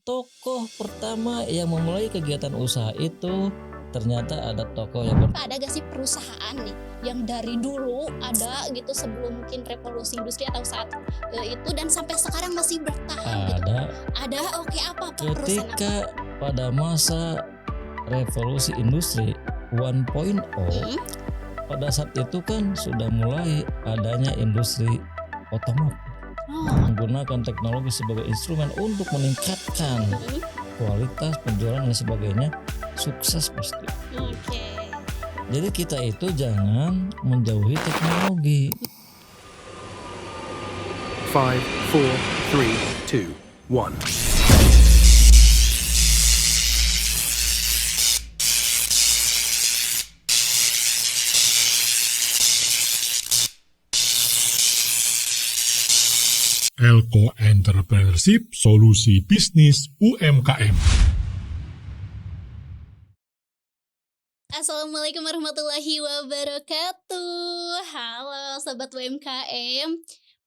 tokoh pertama yang memulai kegiatan usaha itu ternyata ada tokoh yang Ada gak sih perusahaan nih yang dari dulu ada gitu sebelum mungkin revolusi industri atau saat itu dan sampai sekarang masih bertahan gitu? ada Ada, oke, apa perusahaan apa? ketika pada masa revolusi industri 1.0. Hmm? Pada saat itu kan sudah mulai adanya industri otomotif Oh, menggunakan teknologi sebagai instrumen untuk meningkatkan hmm, kualitas penjualan dan sebagainya, sukses pasti. oke. Jadi kita itu jangan menjauhi teknologi. 5, 4, 3, 2, 1. Elko Entrepreneurship, solusi bisnis UMKM. Assalamualaikum warahmatullahi wabarakatuh. Halo Sobat UMKM.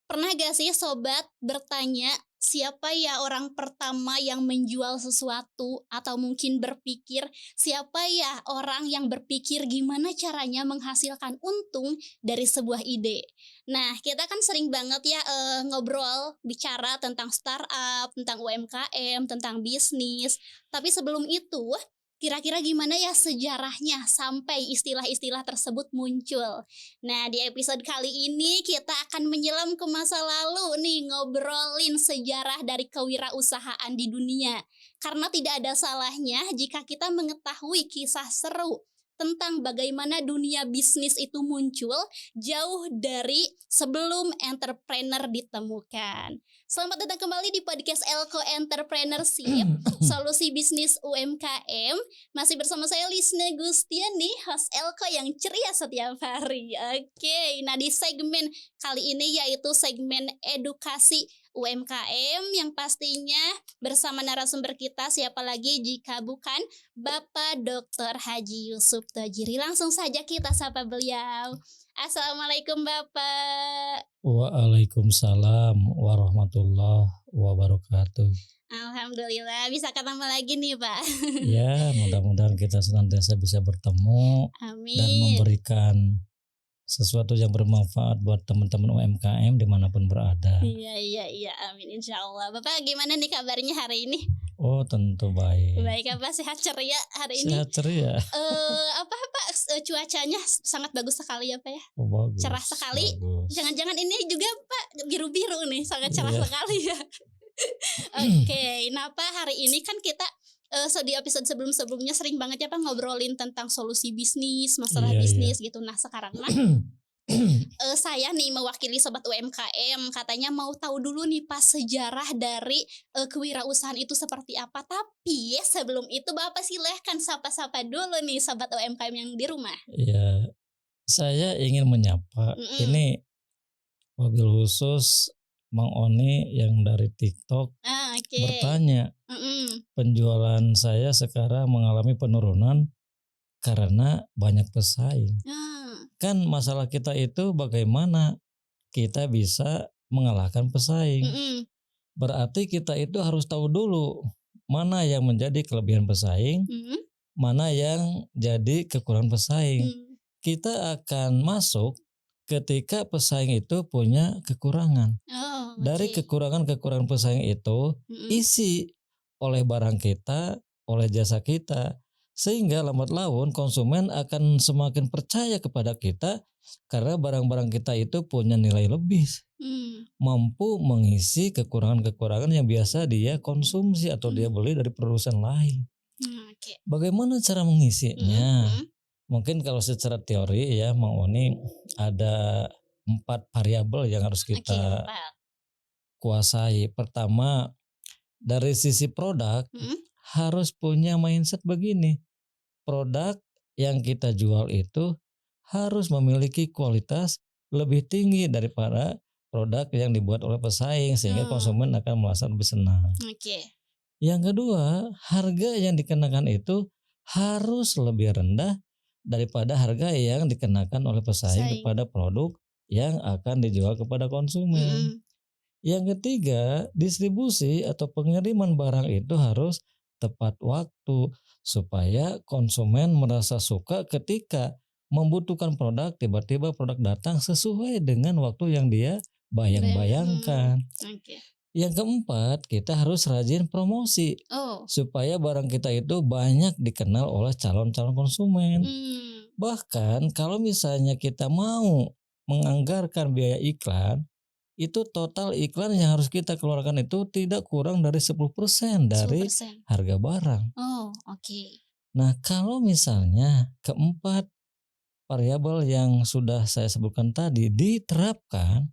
Pernah gak sih Sobat bertanya siapa ya orang pertama yang menjual sesuatu? Atau mungkin berpikir siapa ya orang yang berpikir gimana caranya menghasilkan untung dari sebuah ide? Nah, kita kan sering banget ya ngobrol, bicara tentang startup, tentang UMKM, tentang bisnis. Tapi sebelum itu, kira-kira gimana ya sejarahnya sampai istilah-istilah tersebut muncul? Nah, di episode kali ini kita akan menyelam ke masa lalu nih, ngobrolin sejarah dari kewirausahaan di dunia. Karena tidak ada salahnya jika kita mengetahui kisah seru tentang bagaimana dunia bisnis itu muncul jauh dari sebelum entrepreneur ditemukan. Selamat datang kembali di podcast Elko Entrepreneurship, solusi bisnis UMKM. Masih bersama saya Lisna Gustiani, host Elko yang ceria setiap hari. Oke, nah di segmen kali ini yaitu segmen edukasi UMKM yang pastinya bersama narasumber kita siapa lagi jika bukan Bapak Dr. Haji Yusuf Tojiri. Langsung saja kita sapa beliau. Assalamualaikum Bapak. Waalaikumsalam warahmatullahi wabarakatuh. Alhamdulillah bisa ketemu lagi nih Pak. Ya, mudah-mudahan kita senantiasa bisa bertemu dan Amin. memberikan sesuatu yang bermanfaat buat teman-teman UMKM dimanapun berada. Iya, amin insya Allah. Bapak gimana nih kabarnya hari ini? Oh, tentu baik. Baik apa sehat ceria hari ini? Sehat ceria. Cuacanya sangat bagus sekali ya Pak ya? Oh, bagus. Cerah sekali. Bagus. Jangan-jangan ini juga Pak biru-biru nih, sangat cerah Iya. sekali ya. Oke, nah Pak hari ini kan kita di episode sebelum-sebelumnya sering banget ya Pak ngobrolin tentang solusi bisnis, masalah Iya, bisnis gitu. Nah sekarang mah saya nih mewakili Sobat UMKM katanya mau tahu dulu nih Pak sejarah dari kewirausahaan itu seperti apa. Tapi sebelum itu Bapak silahkan sapa-sapa dulu nih Sobat UMKM yang di rumah. Ya, saya ingin menyapa. Mm-mm. Ini wabil khusus Mang Oni yang dari TikTok Oke. bertanya, Mm-mm. penjualan saya sekarang mengalami penurunan karena banyak pesaing. Ah, Kan masalah kita itu bagaimana kita bisa mengalahkan pesaing. mm-mm. Berarti kita itu harus tahu dulu mana yang menjadi kelebihan pesaing, Mm-mm. mana yang jadi kekurangan pesaing. Mm. Kita akan masuk ketika pesaing itu punya kekurangan. Oh, Dari oke. kekurangan pesaing itu Mm-mm. isi oleh barang kita, oleh jasa kita, sehingga lambat laun konsumen akan semakin percaya kepada kita karena barang-barang kita itu punya nilai lebih, Mm. mampu mengisi kekurangan-kekurangan yang biasa dia konsumsi atau dia beli dari produsen lain. Oke. Bagaimana cara mengisinya? Mm-mm. Mungkin kalau secara teori ya Mang Oni ada 4 variabel yang harus Oke, kita Pak. kuasai. Pertama, dari sisi produk Mm-mm. harus punya mindset begini. Produk yang kita jual itu harus memiliki kualitas lebih tinggi daripada produk yang dibuat oleh pesaing sehingga Oh. konsumen akan merasa lebih senang. Oke. Yang kedua, harga yang dikenakan itu harus lebih rendah daripada harga yang dikenakan oleh pesaing Pesaing. kepada produk yang akan dijual kepada konsumen. Mm-mm. Yang ketiga, distribusi atau pengiriman barang itu harus tepat waktu supaya konsumen merasa suka ketika membutuhkan produk, tiba-tiba produk datang sesuai dengan waktu yang dia bayang-bayangkan. Oke. Yang keempat, kita harus rajin promosi Oh. supaya barang kita itu banyak dikenal oleh calon-calon konsumen. Bahkan kalau misalnya kita mau menganggarkan biaya iklan, itu total iklan yang harus kita keluarkan itu tidak kurang dari 10% dari 10%. harga barang. Oh, oke. Nah, kalau misalnya keempat variabel yang sudah saya sebutkan tadi diterapkan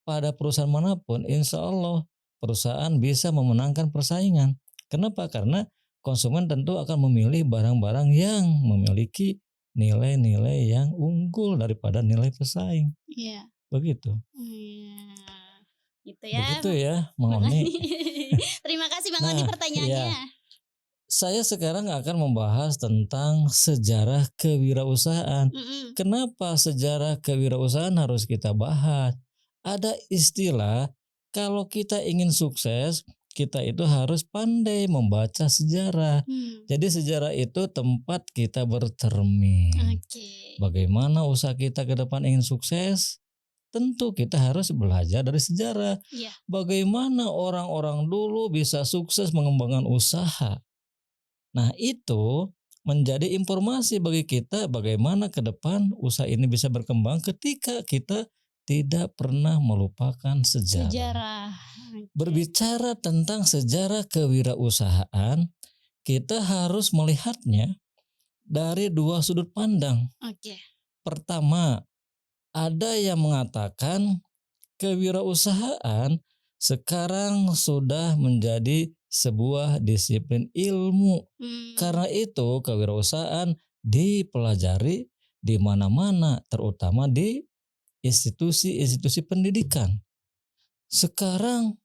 pada perusahaan manapun, insya Allah perusahaan bisa memenangkan persaingan. Kenapa? Karena konsumen tentu akan memilih barang-barang yang memiliki nilai-nilai yang unggul daripada nilai pesaing. Iya. Begitu. Gitu ya. Begitu ya, Mang Oni. Terima kasih Bang Oni pertanyaannya. Saya sekarang akan membahas tentang sejarah kewirausahaan. Kenapa sejarah kewirausahaan harus kita bahas? Ada istilah kalau kita ingin sukses, kita itu harus pandai membaca sejarah. Jadi sejarah itu tempat kita bercermin. Bagaimana usaha kita ke depan ingin sukses? Tentu kita harus belajar dari sejarah. Bagaimana orang-orang dulu bisa sukses mengembangkan usaha. Nah, itu menjadi informasi bagi kita bagaimana ke depan usaha ini bisa berkembang ketika kita tidak pernah melupakan sejarah. Berbicara tentang sejarah kewirausahaan, kita harus melihatnya dari dua sudut pandang. Pertama, ada yang mengatakan kewirausahaan sekarang sudah menjadi sebuah disiplin ilmu. Karena itu kewirausahaan dipelajari di mana-mana, terutama di institusi-institusi pendidikan. Sekarang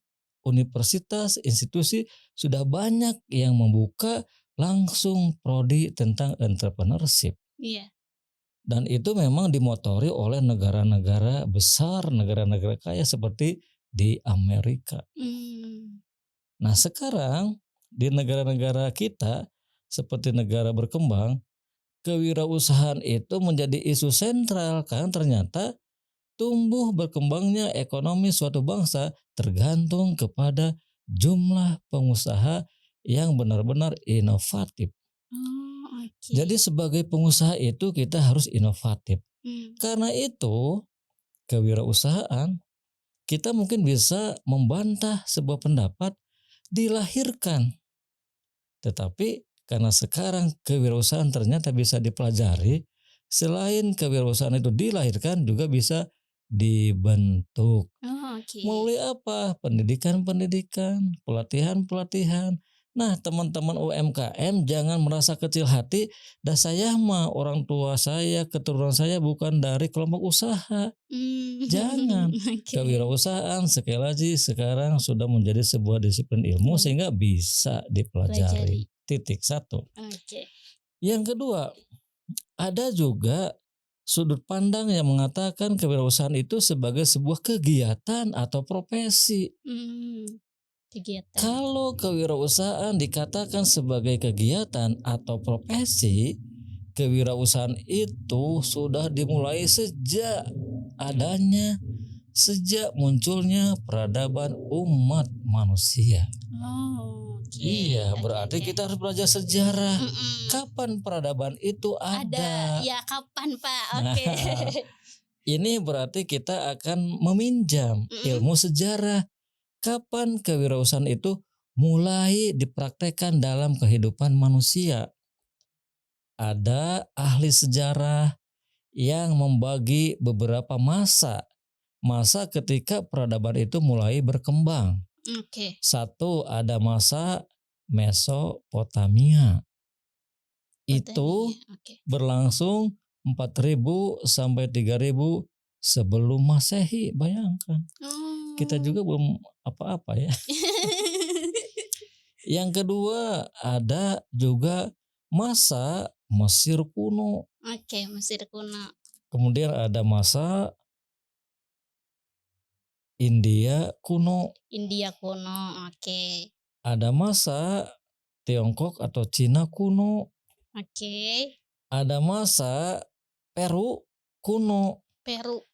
universitas, institusi sudah banyak yang membuka langsung prodi tentang entrepreneurship. Dan itu memang dimotori oleh negara-negara besar, negara-negara kaya seperti di Amerika. Nah, sekarang di negara-negara kita seperti negara berkembang, kewirausahaan itu menjadi isu sentral karena ternyata tumbuh berkembangnya ekonomi suatu bangsa tergantung kepada jumlah pengusaha yang benar-benar inovatif. Jadi sebagai pengusaha itu kita harus inovatif. Karena itu kewirausahaan kita mungkin bisa membantah sebuah pendapat dilahirkan. Tetapi karena sekarang kewirausahaan ternyata bisa dipelajari, selain kewirausahaan itu dilahirkan juga bisa dibentuk. Melalui apa? Pendidikan-pendidikan, pelatihan-pelatihan. Nah, teman-teman UMKM jangan merasa kecil hati. Dah saya mah orang tua saya, keturunan saya bukan dari kelompok usaha. Jangan. Kewirausahaan sekali lagi sekarang sudah menjadi sebuah disiplin ilmu sehingga bisa dipelajari. Titik satu. Yang kedua, ada juga sudut pandang yang mengatakan kewirausahaan itu sebagai sebuah kegiatan atau profesi. Kalau kewirausahaan dikatakan sebagai kegiatan atau profesi, kewirausahaan itu sudah dimulai sejak munculnya peradaban umat manusia. Iya, berarti kita harus belajar sejarah. Kapan peradaban itu ada? Ya, kapan Pak? Ini berarti kita akan meminjam ilmu sejarah. Kapan kewirausahaan itu mulai dipraktekkan dalam kehidupan manusia? Ada ahli sejarah yang membagi beberapa masa ketika peradaban itu mulai berkembang. Satu, ada masa Mesopotamia. Itu berlangsung 4000 sampai 3000 sebelum Masehi. Bayangkan. Kita juga belum apa-apa ya. Yang kedua, ada juga masa Mesir kuno. Mesir kuno. Kemudian ada masa India kuno, India kuno, oke. ada masa Tiongkok atau Cina kuno, Oke. ada masa Peru kuno, Peru.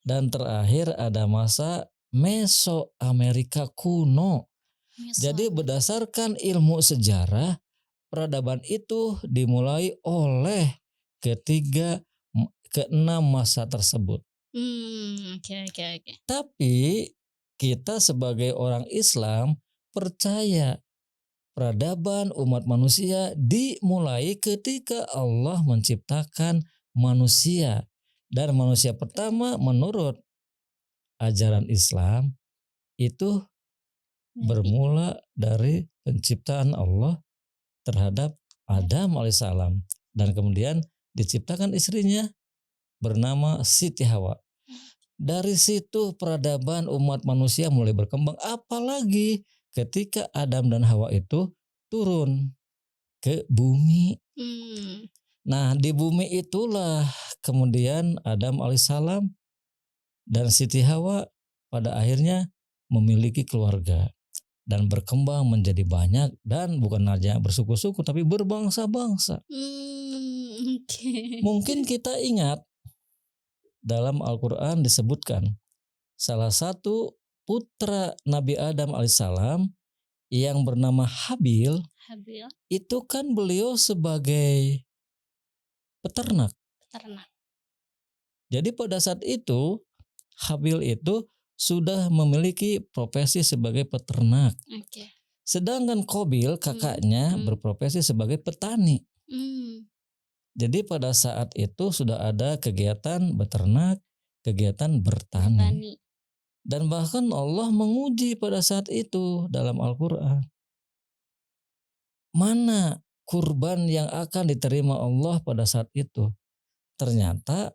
dan terakhir ada masa Mesoamerika kuno. Jadi berdasarkan ilmu sejarah, peradaban itu dimulai oleh keenam masa tersebut. Oke. Tapi kita sebagai orang Islam percaya peradaban umat manusia dimulai ketika Allah menciptakan manusia. Dan manusia pertama menurut ajaran Islam itu bermula dari penciptaan Allah terhadap Adam alaihissalam. Dan kemudian diciptakan istrinya bernama Siti Hawa. Dari situ peradaban umat manusia mulai berkembang, apalagi ketika Adam dan Hawa itu turun ke bumi. Nah, di bumi itulah kemudian Adam alaihissalam dan Siti Hawa pada akhirnya memiliki keluarga dan berkembang menjadi banyak, dan bukan hanya bersuku-suku tapi berbangsa-bangsa. Mungkin kita ingat dalam Al-Quran disebutkan salah satu putra Nabi Adam alaihissalam yang bernama Habil. Itu kan beliau sebagai peternak. Jadi pada saat itu Habil itu sudah memiliki profesi sebagai peternak. Sedangkan Qabil kakaknya berprofesi sebagai petani. Jadi pada saat itu sudah ada kegiatan beternak, kegiatan bertani. Dan bahkan Allah menguji pada saat itu dalam Al-Quran. Mana kurban yang akan diterima Allah pada saat itu? Ternyata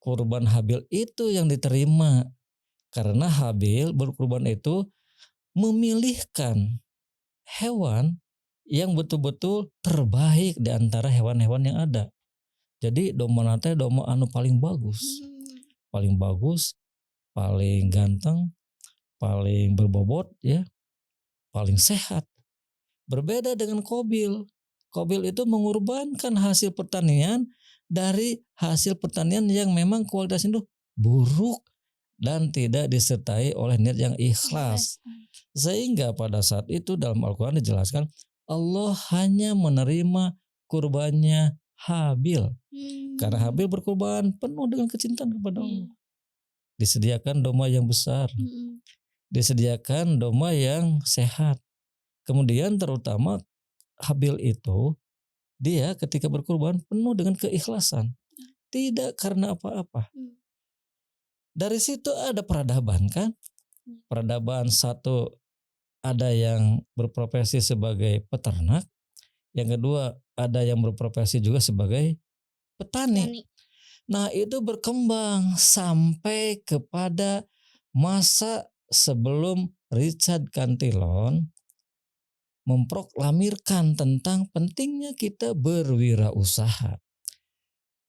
kurban Habil itu yang diterima. Karena Habil berkurban itu memilihkan hewan yang betul-betul terbaik di antara hewan-hewan yang ada. Jadi domba nate domba anu paling bagus. Paling bagus, paling ganteng, paling berbobot ya, paling sehat. Berbeda dengan Qabil. Qabil itu mengorbankan hasil pertanian dari hasil pertanian yang memang kualitasnya itu buruk dan tidak disertai oleh niat yang ikhlas. Sehingga pada saat itu dalam Al-Quran dijelaskan Allah hanya menerima kurbannya Habil. Karena Habil berkurban penuh dengan kecintaan kepada Allah. Disediakan domba yang besar. Disediakan domba yang sehat. Kemudian terutama Habil itu dia ketika berkurban penuh dengan keikhlasan. Tidak karena apa-apa. Dari situ ada peradaban kan. Peradaban satu, ada yang berprofesi sebagai peternak. Yang kedua ada yang berprofesi juga sebagai petani. Nah itu berkembang sampai kepada masa sebelum Richard Cantillon memproklamirkan tentang pentingnya kita berwirausaha.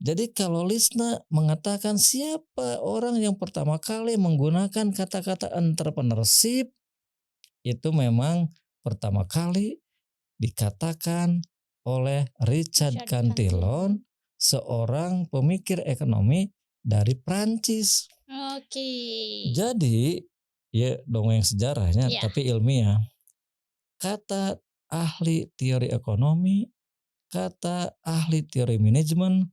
Jadi kalau Lisna mengatakan siapa orang yang pertama kali menggunakan kata-kata entrepreneurship, itu memang pertama kali dikatakan oleh Richard Cantillon, seorang pemikir ekonomi dari Prancis. Jadi ya dongeng sejarahnya tapi ilmiah. Kata ahli teori ekonomi, kata ahli teori manajemen,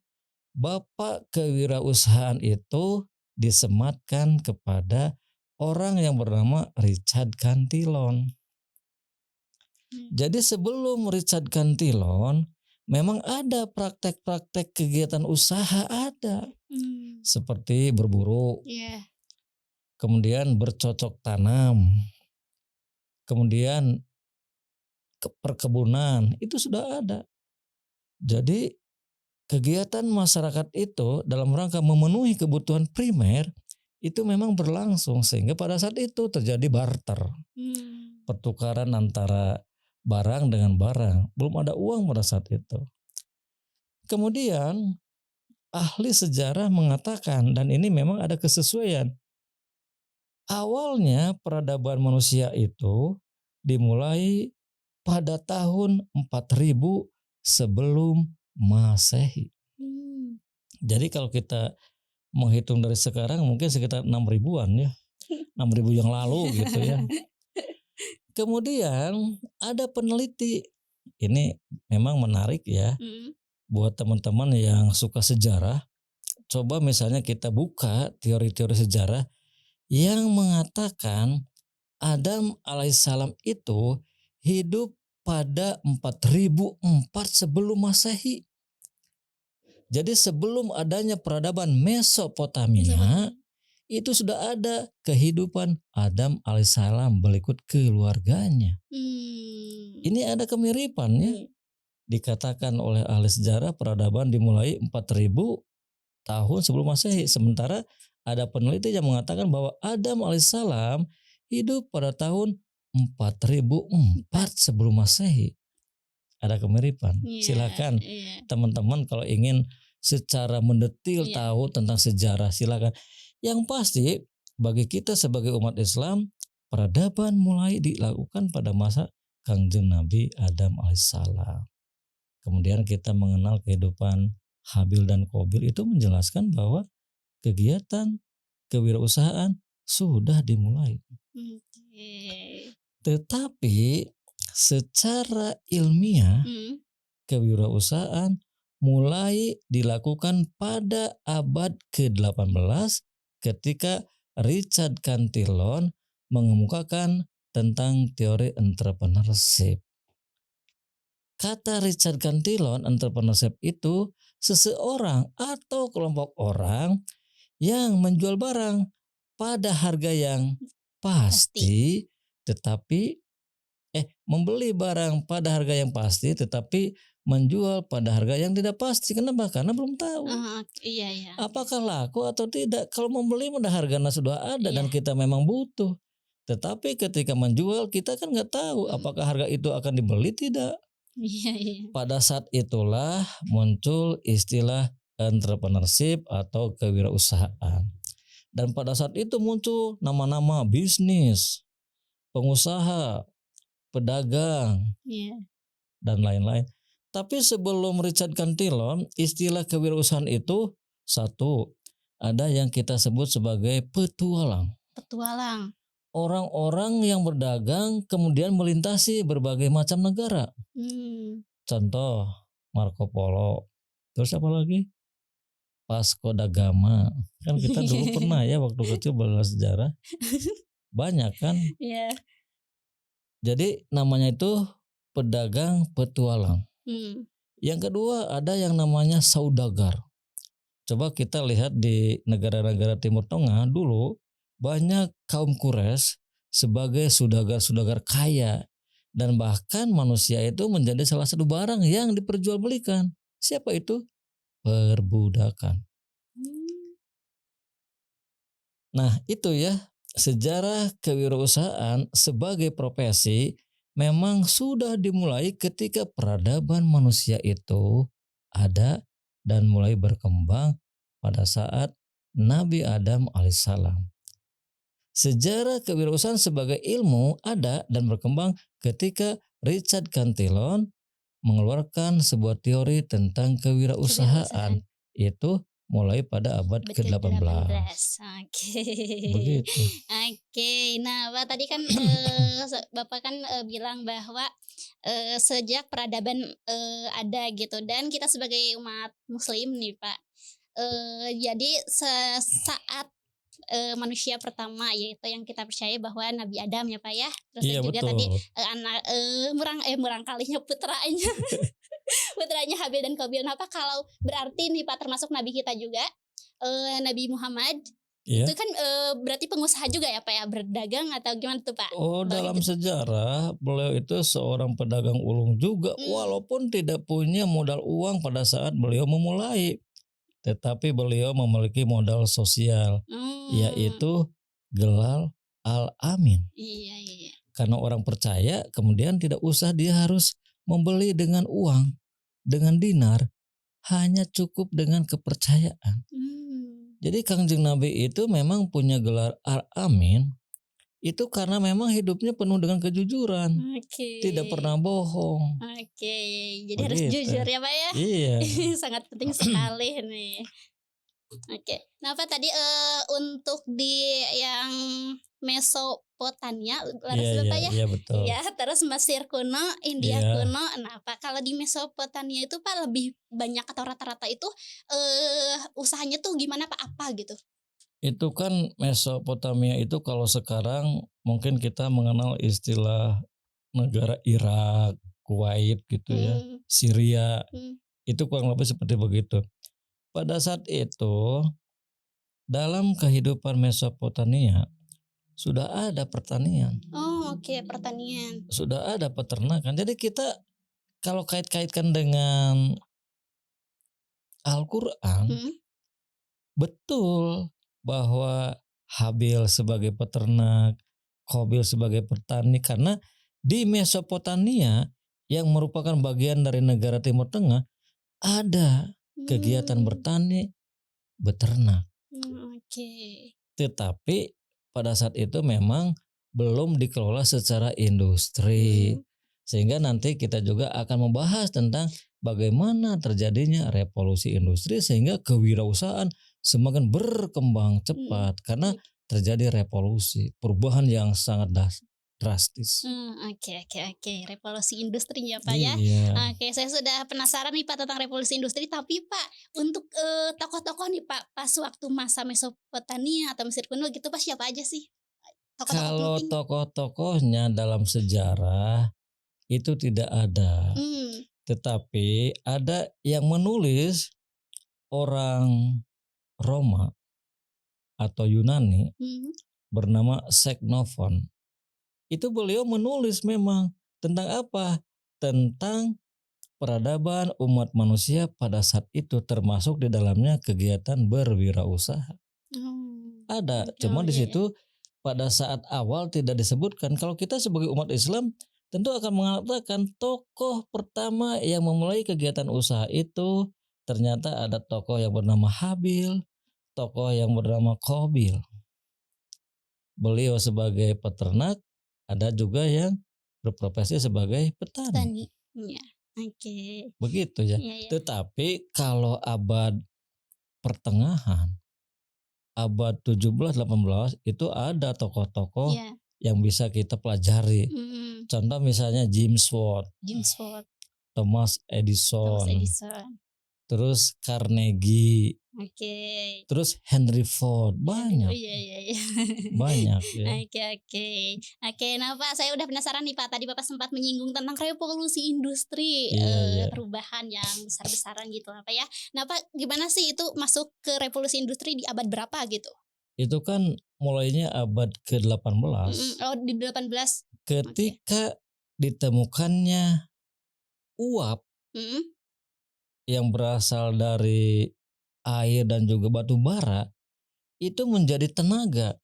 bapak kewirausahaan itu disematkan kepada orang yang bernama Richard Cantillon. Jadi sebelum Richard Cantillon memang ada praktek-praktek kegiatan usaha ada. Seperti berburu. Kemudian bercocok tanam. Kemudian perkebunan itu sudah ada. Jadi kegiatan masyarakat itu dalam rangka memenuhi kebutuhan primer itu memang berlangsung sehingga pada saat itu terjadi barter. Pertukaran antara barang dengan barang. Belum ada uang pada saat itu. Kemudian ahli sejarah mengatakan, dan ini memang ada kesesuaian. Awalnya peradaban manusia itu dimulai pada tahun 4000 sebelum Masehi. Jadi kalau kita menghitung dari sekarang mungkin sekitar 6000-an ya. 6000 yang lalu gitu ya. Kemudian ada peneliti, ini memang menarik ya buat teman-teman yang suka sejarah. Coba misalnya kita buka teori-teori sejarah yang mengatakan Adam alaihissalam itu hidup pada 4004 sebelum Masehi. Jadi sebelum adanya peradaban Mesopotamia, itu sudah ada kehidupan Adam alaihissalam berikut keluarganya. Ini ada kemiripannya. Dikatakan oleh ahli sejarah peradaban dimulai 4000 tahun sebelum Masehi. Sementara ada peneliti yang mengatakan bahwa Adam alaihissalam hidup pada tahun 4004 sebelum Masehi. Ada kemiripan. Silakan teman-teman kalau ingin secara mendetil tahu tentang sejarah silakan. Yang pasti bagi kita sebagai umat Islam, peradaban mulai dilakukan pada masa Kangjeng Nabi Adam alaihissalam. Kemudian kita mengenal kehidupan Habil dan Qabil, itu menjelaskan bahwa kegiatan kewirausahaan sudah dimulai. Tetapi secara ilmiah kewirausahaan mulai dilakukan pada abad ke-18 ketika Richard Cantillon mengemukakan tentang teori entrepreneurship. Kata Richard Cantillon, entrepreneurship itu seseorang atau kelompok orang yang menjual barang pada harga yang pasti, tetapi membeli barang pada harga yang pasti tetapi menjual pada harga yang tidak pasti. Kenapa? Karena belum tahu apakah laku atau tidak. Kalau membeli pada harganya sudah ada dan kita memang butuh, tetapi ketika menjual kita kan nggak tahu apakah harga itu akan dibeli tidak. Pada saat itulah muncul istilah entrepreneurship atau kewirausahaan. Dan pada saat itu muncul nama-nama bisnis, pengusaha, pedagang, dan lain-lain. Tapi sebelum Richard Cantillon, istilah kewirausahaan itu satu, ada yang kita sebut sebagai petualang. Orang-orang yang berdagang kemudian melintasi berbagai macam negara. Contoh Marco Polo. Terus apa lagi? Vasco da Gama. Kan kita dulu pernah ya waktu kecil belajar sejarah. Banyak kan? Jadi namanya itu pedagang petualang. Yang kedua ada yang namanya saudagar. Coba kita lihat di negara-negara Timur Tengah dulu banyak kaum Quraisy sebagai saudagar-saudagar kaya, dan bahkan manusia itu menjadi salah satu barang yang diperjualbelikan. Siapa itu? Perbudakan. Nah itu ya, sejarah kewirausahaan sebagai profesi memang sudah dimulai ketika peradaban manusia itu ada dan mulai berkembang pada saat Nabi Adam alaihissalam. Sejarah kewirausahaan sebagai ilmu ada dan berkembang ketika Richard Cantillon mengeluarkan sebuah teori tentang kewirausahaan. Itu mulai pada abad ke-18. Begitu. Nah, Pak tadi kan Bapak kan bilang bahwa sejak peradaban ada gitu, dan kita sebagai umat muslim nih Pak, jadi saat manusia pertama yaitu yang kita percaya bahwa Nabi Adam ya Pak ya. Terus Iya, juga betul. tadi anak murang kalinya putranya putranya Habil dan Qabil. Nah Pak, kalau berarti nih Pak termasuk Nabi kita juga Nabi Muhammad itu kan berarti pengusaha juga ya Pak ya, berdagang atau gimana tuh Pak? Dalam sejarah beliau itu seorang pedagang ulung juga, walaupun tidak punya modal uang pada saat beliau memulai. Tetapi beliau memiliki modal sosial, yaitu gelal al-amin. Karena orang percaya, kemudian tidak usah dia harus membeli dengan uang, dengan dinar, hanya cukup dengan kepercayaan. Jadi Kangjeng Nabi itu memang punya gelar Al-Amin itu karena memang hidupnya penuh dengan kejujuran, Oke. tidak pernah bohong. Oke, jadi harus Begitu. jujur ya Pak ya. Iya. Sangat penting sekali nih. Oke. Nah Pak tadi untuk di yang Mesopotamia laras Iya, Bapak ya. iya betul. Iya, terus Mesir kuno, India Iya. kuno. Nah, Pak kalau di Mesopotamia itu Pak lebih banyak atau rata-rata itu usahanya tuh gimana Pak? Apa gitu? Itu kan Mesopotamia itu kalau sekarang mungkin kita mengenal istilah negara Irak, Kuwait gitu ya, Hmm, Syria, hmm. itu kurang lebih seperti begitu. Pada saat itu dalam kehidupan Mesopotamia sudah ada pertanian, Oh, oke, pertanian. sudah ada peternakan. Jadi kita kalau kait-kaitkan dengan Al-Quran, Hmm. betul bahwa Habil sebagai peternak, Qabil sebagai petani, karena di Mesopotamia yang merupakan bagian dari negara Timur Tengah ada kegiatan bertani, beternak. Oke. Tetapi pada saat itu memang belum dikelola secara industri. Sehingga nanti kita juga akan membahas tentang bagaimana terjadinya revolusi industri sehingga kewirausahaan semakin berkembang cepat karena terjadi revolusi, perubahan yang sangat drastis. Oke. Revolusi industri ya Pak ya. Iya. Oke, saya sudah penasaran nih Pak tentang revolusi industri. Tapi Pak, untuk tokoh-tokoh nih Pak, pas waktu masa Mesopotamia atau Mesir kuno gitu Pak, siapa aja sih tokoh-tokoh Kalau penting? tokoh-tokohnya dalam sejarah itu tidak ada. Tetapi ada yang menulis orang Roma atau Yunani bernama Xenophon. Itu beliau menulis memang tentang apa? Tentang peradaban umat manusia pada saat itu, termasuk di dalamnya kegiatan berwirausaha. Ada, cuma di situ pada saat awal tidak disebutkan. Kalau kita sebagai umat Islam tentu akan mengatakan tokoh pertama yang memulai kegiatan usaha itu ternyata ada tokoh yang bernama Habil, tokoh yang bernama Qabil. Beliau sebagai peternak, ada juga yang berprofesi sebagai petani. Iya. Oke. Begitu ya. Iya. Tetapi kalau abad pertengahan, abad 17-18 itu ada tokoh-tokoh yang bisa kita pelajari. Contoh misalnya James Watt, Thomas Edison, terus Carnegie, terus Henry Ford, banyak. Iya. Banyak ya. Oke. Nah Pak, saya udah penasaran nih Pak. Tadi Bapak sempat menyinggung tentang revolusi industri, Iya. perubahan yang besar-besaran gitu apa ya. Nah Pak, gimana sih itu masuk ke revolusi industri di abad berapa gitu? Itu kan mulainya abad ke-18. Oh, di 18. Ketika ditemukannya uap yang berasal dari air dan juga batu bara, itu menjadi tenaga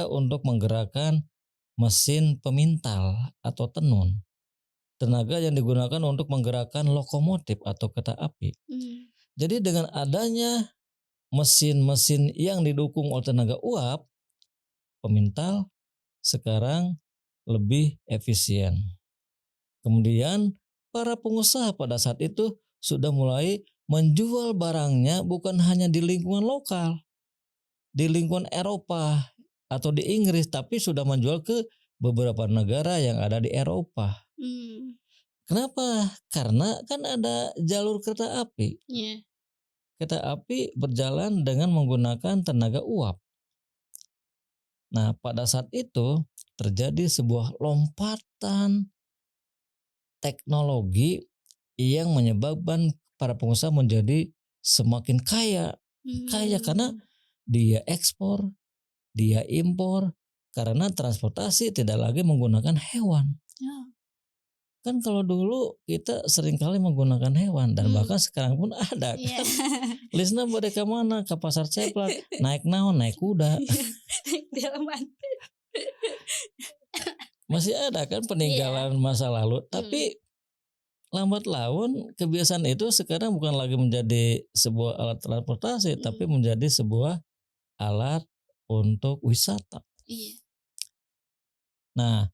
untuk menggerakkan mesin pemintal atau tenun, tenaga yang digunakan untuk menggerakkan lokomotif atau kereta api. Jadi dengan adanya mesin-mesin yang didukung oleh tenaga uap, pemintal sekarang lebih efisien. Kemudian para pengusaha pada saat itu sudah mulai menjual barangnya bukan hanya di lingkungan lokal, di lingkungan Eropa atau di Inggris, tapi sudah menjual ke beberapa negara yang ada di Eropa. Kenapa? Karena kan ada jalur kereta api. Kereta api berjalan dengan menggunakan tenaga uap. Nah, pada saat itu terjadi sebuah lompatan teknologi yang menyebabkan para pengusaha menjadi semakin kaya. Kaya karena dia ekspor, dia impor, karena transportasi tidak lagi menggunakan hewan. Kan kalau dulu kita seringkali menggunakan hewan dan bahkan sekarang pun ada kan. Lisna bade ke mana? Ke pasar Ceplat. Naik naon? Naik kuda. Masih ada kan peninggalan masa lalu. Tapi lambat laun kebiasaan itu sekarang bukan lagi menjadi sebuah alat transportasi, tapi menjadi sebuah alat untuk wisata. Iya. Nah,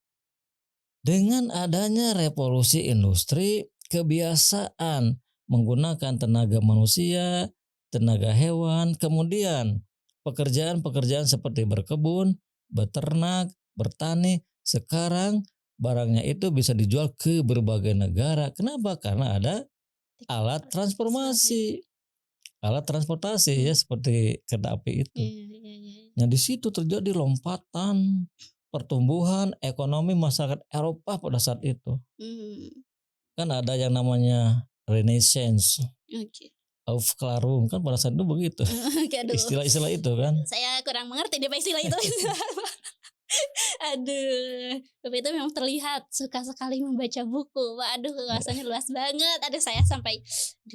dengan adanya revolusi industri, kebiasaan menggunakan tenaga manusia, tenaga hewan, kemudian pekerjaan-pekerjaan seperti berkebun, beternak, bertani, sekarang barangnya itu bisa dijual ke berbagai negara. Kenapa? Karena ada alat transformasi, alat transportasi ya seperti kereta api itu. Iya, iya, iya. Nah di situ terjadi lompatan pertumbuhan ekonomi masyarakat Eropa pada saat itu. Kan ada yang namanya Renaissance Oke. Aufklärung kan pada saat itu begitu. Aduh. Istilah-istilah itu kan. Saya kurang mengerti deh Pak istilah itu. Aduh, Bapak itu memang terlihat suka sekali membaca buku. Waduh, wawasannya luas banget. Aduh, saya sampai,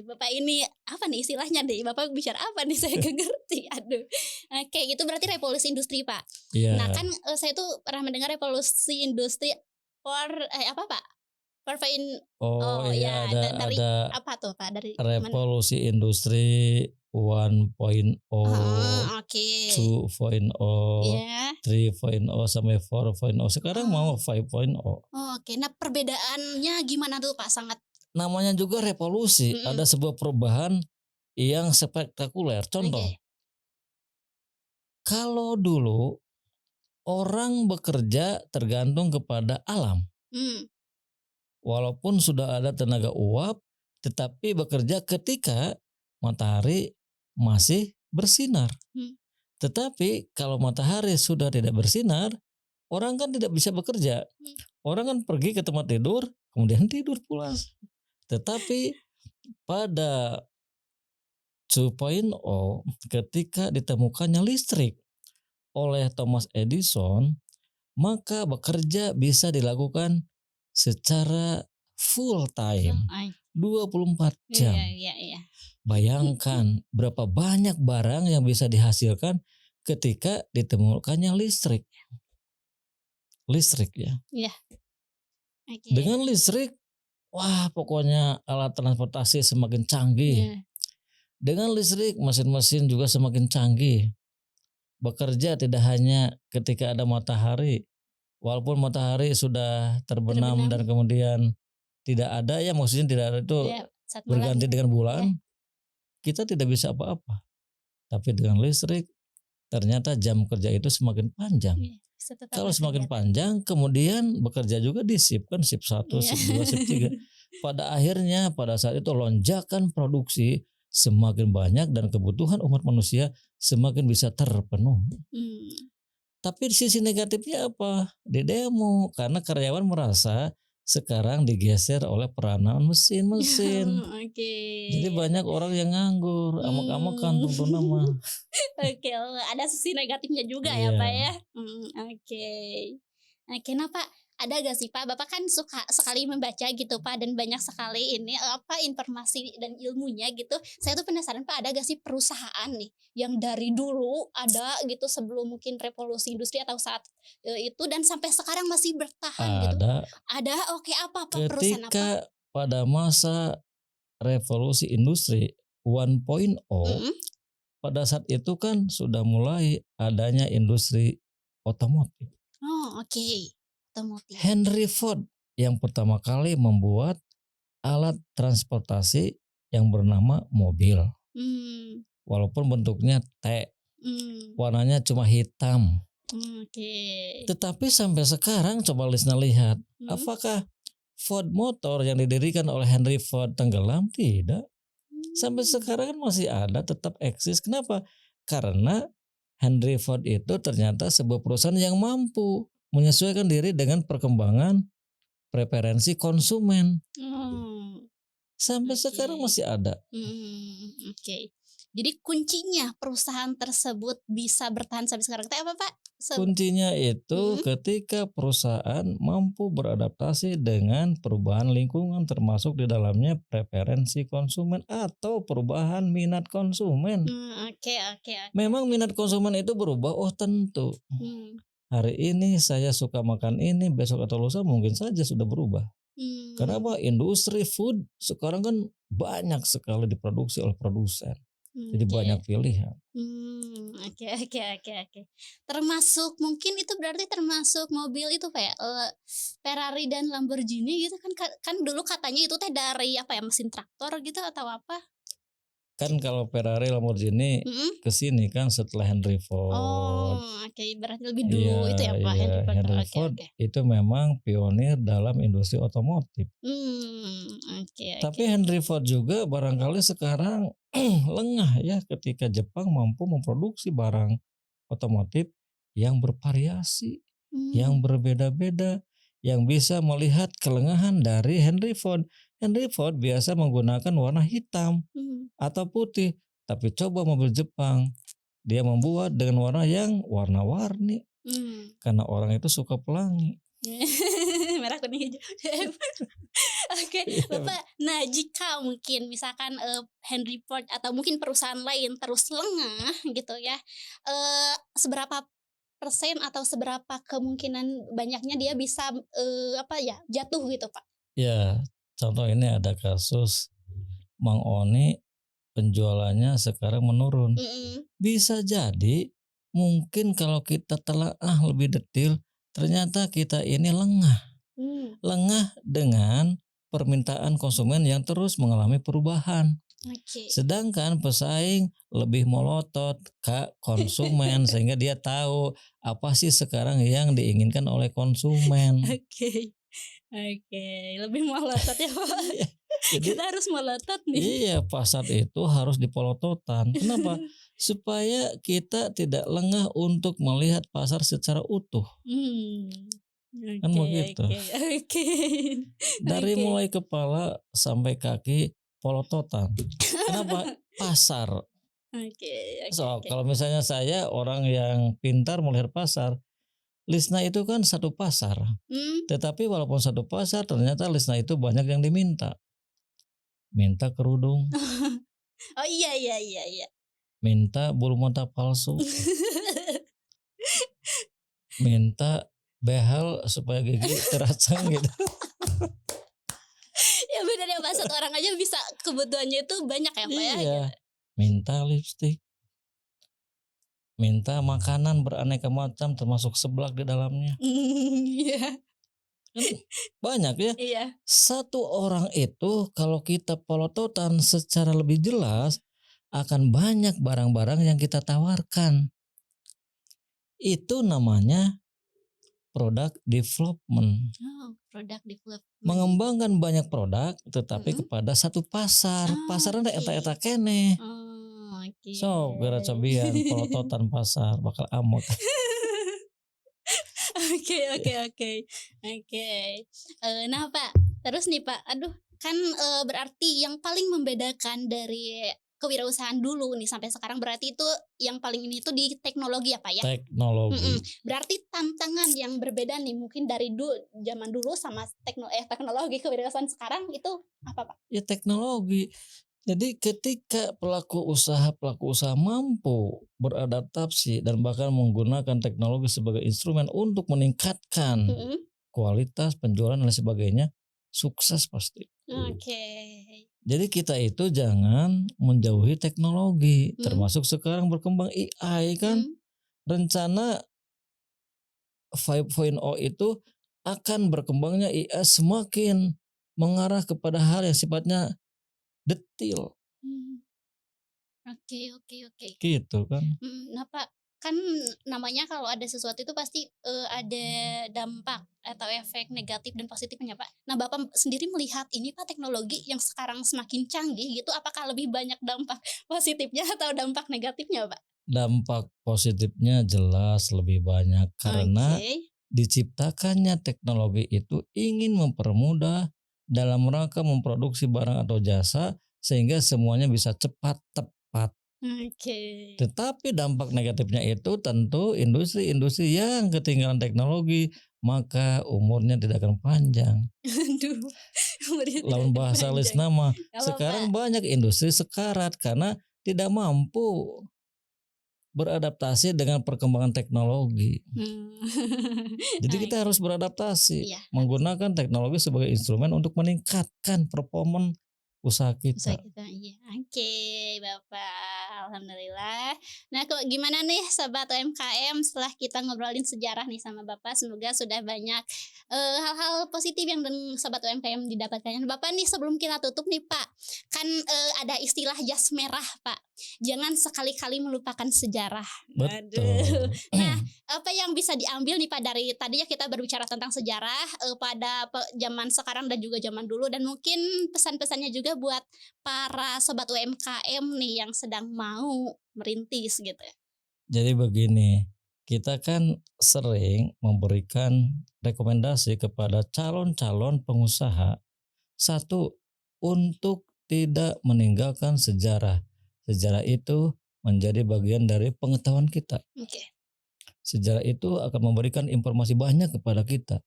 Bapak ini apa nih istilahnya deh? Bapak bicara apa nih? Saya gak ngerti. Aduh, oke, itu berarti revolusi industri Pak. Iya. Nah kan saya tuh pernah mendengar revolusi industri apa Pak? Oh iya dari ada apa tuh Pak? Dari mana? revolusi industri 1.0, Oke. 2.0, Ya. 3.0 sampai 4.0. Sekarang mau 5.0. Oke, nah perbedaannya gimana tuh Pak? Sangat. Namanya juga revolusi, ada sebuah perubahan yang spektakuler. Contoh, Oke. kalau dulu orang bekerja tergantung kepada alam. Walaupun sudah ada tenaga uap, tetapi bekerja ketika matahari masih bersinar. Tetapi kalau matahari sudah tidak bersinar, orang kan tidak bisa bekerja. Orang kan pergi ke tempat tidur, kemudian tidur pulang. Tetapi pada 2.0 ketika ditemukannya listrik oleh Thomas Edison, maka bekerja bisa dilakukan secara full time 24 jam. Iya. Bayangkan berapa banyak barang yang bisa dihasilkan ketika ditemukannya listrik. Listrik ya. Iya. Oke. Dengan listrik, wah pokoknya alat transportasi semakin canggih. Iya. Dengan listrik mesin-mesin juga semakin canggih. Bekerja tidak hanya ketika ada matahari. Walaupun matahari sudah terbenam dan kemudian tidak ada ya, maksudnya tidak ada itu Iya, saat malam berganti gitu. dengan bulan, Iya. kita tidak bisa apa-apa. Tapi dengan listrik ternyata jam kerja itu semakin panjang. Iya, bisa tetap Kalau semakin berkegiatan. panjang kemudian bekerja juga di shift kan, shift 1, Iya. shift 2, shift 3. Pada akhirnya pada saat itu lonjakan produksi semakin banyak dan kebutuhan umat manusia semakin bisa terpenuhi. Tapi sisi negatifnya apa? Di demo karena karyawan merasa sekarang digeser oleh peranan mesin-mesin. Oke. Jadi banyak orang yang nganggur, amak-amakan tuntun nama. Oke, ada sisi negatifnya juga ya Iya. Pak ya. Oke. Oke, nah Pak, ada gak sih Pak? Bapak kan suka sekali membaca gitu Pak, dan banyak sekali ini informasi dan ilmunya gitu. Saya tuh penasaran Pak, ada gak sih perusahaan nih yang dari dulu ada gitu sebelum mungkin revolusi industri atau saat itu dan sampai sekarang masih bertahan gitu? Ada. Oke, apa perusahaan apa? Ketika pada masa revolusi industri 1.0, pada saat itu kan sudah mulai adanya industri otomotif. Oh, oke. Otomotif. Henry Ford yang pertama kali membuat alat transportasi yang bernama mobil. Walaupun bentuknya T, warnanya cuma hitam. Oke. Tetapi sampai sekarang coba lihat, apakah Ford Motor yang didirikan oleh Henry Ford tenggelam? Tidak. Sampai sekarang kan masih ada, tetap eksis. Kenapa? Karena Henry Ford itu ternyata sebuah perusahaan yang mampu menyesuaikan diri dengan perkembangan preferensi konsumen. Sampai sekarang masih ada. Oke. Jadi kuncinya perusahaan tersebut bisa bertahan sampai sekarang itu apa Pak? Kuncinya itu ketika perusahaan mampu beradaptasi dengan perubahan lingkungan, termasuk di dalamnya preferensi konsumen atau perubahan minat konsumen. Oke. Memang minat konsumen itu berubah, oh tentu. Hari ini saya suka makan ini, besok atau lusa mungkin saja sudah berubah. Kenapa? Industri food sekarang kan banyak sekali diproduksi oleh produsen. Jadi Oke. banyak pilihan. Oke. Termasuk mungkin itu berarti termasuk mobil itu kayak Ferrari dan Lamborghini gitu kan kan dulu katanya itu teh dari apa ya mesin traktor gitu atau apa? Kan kalau Ferrari, Lamborghini Mhm. kesini kan setelah Henry Ford. Oh, oke berarti lebih Iya, dulu itu ya Pak iya, Henry Ford. Henry Oke Ford oke. itu memang pionir dalam industri otomotif. Oke. Tapi Henry Ford juga barangkali sekarang lengah ya ketika Jepang mampu memproduksi barang otomotif yang bervariasi, yang Mmm, berbeda-beda, yang bisa melihat kelengahan dari Henry Ford. Henry Ford biasa menggunakan warna hitam mhm, atau putih, tapi coba mobil Jepang, dia membuat dengan warna yang warna-warni mmm. karena orang itu suka pelangi. Merah, kuning, hijau. Oke, Iya, Bapak. Nah, jika mungkin misalkan, Henry Ford atau mungkin perusahaan lain terus lengah gitu ya, seberapa persen atau seberapa kemungkinan banyaknya dia bisa, apa ya, jatuh gitu, Pak? ya, contoh ini ada kasus Mang Oni penjualannya sekarang menurun. Mhm. Bisa jadi mungkin kalau kita telaah lebih detail, ternyata kita ini lengah. Mmm, Lengah dengan permintaan konsumen yang terus mengalami perubahan. oke. Sedangkan pesaing lebih melotot ke konsumen sehingga dia tahu apa sih sekarang yang diinginkan oleh konsumen. Oke. Oke, lebih melotot ya, Pak. Iya. Jadi Kita harus melotot nih. iya, pasar itu harus dipelototan. Kenapa? Supaya kita tidak lengah untuk melihat pasar secara utuh. Mmm, Kan oke begitu. oke oke. Dari Oke. mulai kepala sampai kaki pelototan. Kenapa? Pasar. Oke oke So, oke. kalau misalnya saya orang yang pintar melihat pasar, Lisna itu kan satu pasar. Mmm. Tetapi walaupun satu pasar, ternyata Lisna itu banyak yang diminta. Minta kerudung, Oh, iya. minta bulu mata palsu, minta behel supaya gigi teracang gitu. Ya bener ya, Pak, satu orang aja bisa kebutuhannya itu banyak ya, Pak, ya, Iya, gitu. minta lipstik, minta makanan beraneka macam termasuk seblak di dalamnya. Iya Kan banyak ya. iya. Satu orang itu kalau kita pelototan secara lebih jelas akan banyak barang-barang yang kita tawarkan. Itu namanya product development. Oh, product development. Mengembangkan banyak produk tetapi Mhm. kepada satu pasar. Oh, Pasarnya oke. eta-eta kene. Oh, oke. So, gara cobian pelototan pasar bakal amok. Oke. Oke. Nah, Pak, terus nih, Pak, aduh kan, berarti yang paling membedakan dari kewirausahaan dulu nih sampai sekarang berarti itu yang paling ini tuh di teknologi ya, Pak, ya? Teknologi. Berarti tantangan yang berbeda nih mungkin dari zaman dulu sama teknologi kewirausahaan sekarang itu apa, Pak? Ya teknologi. Jadi ketika pelaku usaha mampu beradaptasi dan bahkan menggunakan teknologi sebagai instrumen untuk meningkatkan Mhm. kualitas penjualan dan sebagainya, sukses pasti. Oke. Jadi kita itu jangan menjauhi teknologi, Mhm termasuk sekarang berkembang AI kan. mhm. Rencana 5.0 itu akan berkembangnya AI semakin mengarah kepada hal yang sifatnya detil, Mmm. Oke. gitu kan. Nah, Pak, kan namanya kalau ada sesuatu itu pasti, ada dampak atau efek negatif dan positifnya, Pak. Nah, Bapak sendiri melihat ini, Pak, teknologi yang sekarang semakin canggih gitu, apakah lebih banyak dampak positifnya atau dampak negatifnya, Pak? Dampak positifnya jelas lebih banyak karena Oke. diciptakannya teknologi itu ingin mempermudah dalam rangka memproduksi barang atau jasa sehingga semuanya bisa cepat tepat. Oke. Tetapi dampak negatifnya itu tentu industri-industri yang ketinggalan teknologi maka umurnya tidak akan panjang. Aduh, umurnya tidak Lawan akan bahasa panjang. Lisnama, Apa, Pak? sekarang banyak industri sekarat karena tidak mampu beradaptasi dengan perkembangan teknologi. Jadi Baik. kita harus beradaptasi Iya, menggunakan teknologi sebagai instrumen untuk meningkatkan performa usaha usaha kita. kita, iya. Oke, Bapak, alhamdulillah. Nah, kok gimana nih sobat UMKM setelah kita ngobrolin sejarah nih sama Bapak, semoga sudah banyak hal-hal positif yang sobat UMKM didapatkan. Bapak nih sebelum kita tutup nih Pak, kan ada istilah jas merah Pak. Jangan sekali-kali melupakan sejarah. Aduh. Betul. Nah, apa yang bisa diambil nih Pak dari tadinya kita berbicara tentang sejarah pada zaman sekarang dan juga zaman dulu, dan mungkin pesan-pesannya juga buat para sobat UMKM nih yang sedang mau merintis gitu. Jadi begini, kita kan sering memberikan rekomendasi kepada calon-calon pengusaha. Satu, untuk tidak meninggalkan sejarah. Sejarah itu menjadi bagian dari pengetahuan kita. Oke. Sejarah itu akan memberikan informasi banyak kepada kita.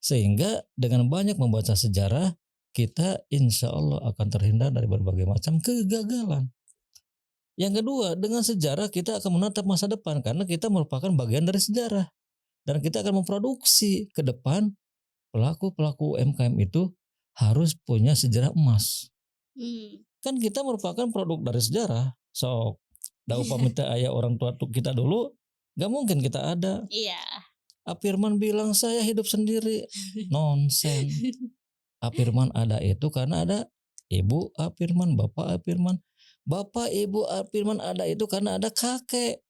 Sehingga dengan banyak membaca sejarah, kita insya Allah akan terhindar dari berbagai macam kegagalan. Yang kedua, dengan sejarah kita akan menatap masa depan karena kita merupakan bagian dari sejarah. Dan kita akan memproduksi ke depan pelaku-pelaku UMKM itu harus punya sejarah emas. Kan kita merupakan produk dari sejarah. So, da upah minta ayah orang tua kita dulu, gak mungkin kita ada. Iya. Apirman bilang saya hidup sendiri. Nonsen. Apirman ada itu karena ada ibu Apirman, bapak Apirman. Bapak ibu Apirman ada itu karena ada kakek.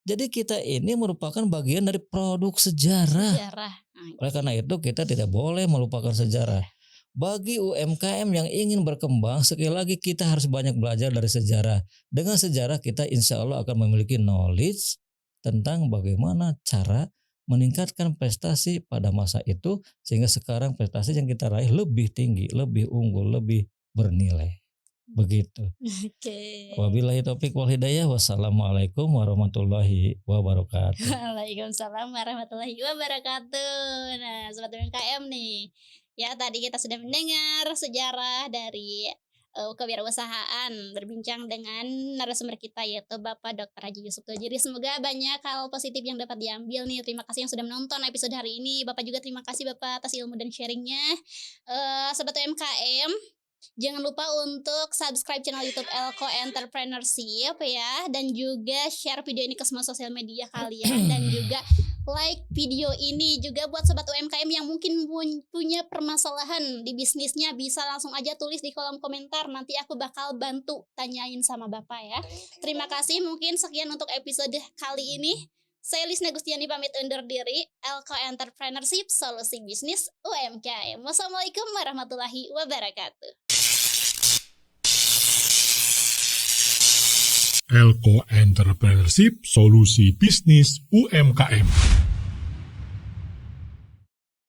Jadi kita ini merupakan bagian dari produk sejarah. Sejarah. Oleh karena itu kita tidak boleh melupakan sejarah. Bagi UMKM yang ingin berkembang, sekali lagi kita harus banyak belajar dari sejarah. Dengan sejarah kita insya Allah akan memiliki knowledge tentang bagaimana cara meningkatkan prestasi pada masa itu sehingga sekarang prestasi yang kita raih lebih tinggi, lebih unggul, lebih bernilai. Begitu. Oke. Wabillahi taufik wal hidayah. Wassalamualaikum warahmatullahi wabarakatuh. Waalaikumsalam warahmatullahi wabarakatuh. Nah, sobat UMKM nih, ya tadi kita sudah mendengar sejarah dari kewirausahaan, berbincang dengan narasumber kita yaitu Bapak Dr. Haji Yusuf Tujiri. Semoga banyak hal positif yang dapat diambil nih. Terima kasih yang sudah menonton episode hari ini. Bapak juga terima kasih Bapak atas ilmu dan sharingnya. Sobat UMKM, jangan lupa untuk subscribe channel YouTube Elko Entrepreneurship ya, dan juga share video ini ke semua sosial media kalian, dan juga like video ini juga buat sobat UMKM yang mungkin punya permasalahan di bisnisnya, bisa langsung aja tulis di kolom komentar, nanti aku bakal bantu tanyain sama Bapak ya. Terima kasih, mungkin sekian untuk episode kali ini. Saya Lisna Gustiani pamit undur diri. Elko Entrepreneurship, solusi bisnis UMKM. Wassalamualaikum warahmatullahi wabarakatuh. Elko Entrepreneurship, solusi bisnis UMKM.